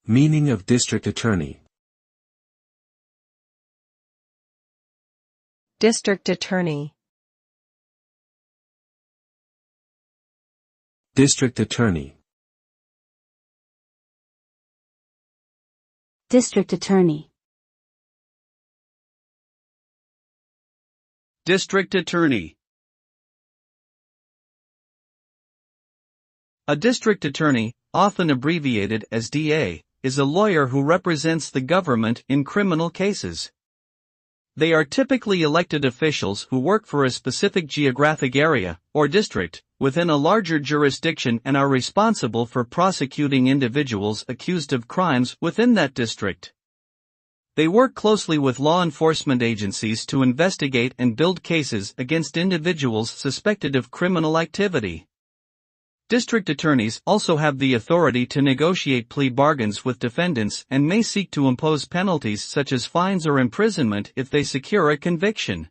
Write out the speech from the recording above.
Meaning of district attorney. District attorney. District attorney. District attorney. District attorney. A district attorney, often abbreviated as DA, is a lawyer who represents the government in criminal cases. They are typically elected officials who work for a specific geographic area, or district, within a larger jurisdiction and are responsible for prosecuting individuals accused of crimes within that district. They work closely with law enforcement agencies to investigate and build cases against individuals suspected of criminal activity. District attorneys also have the authority to negotiate plea bargains with defendants and may seek to impose penalties such as fines or imprisonment if they secure a conviction.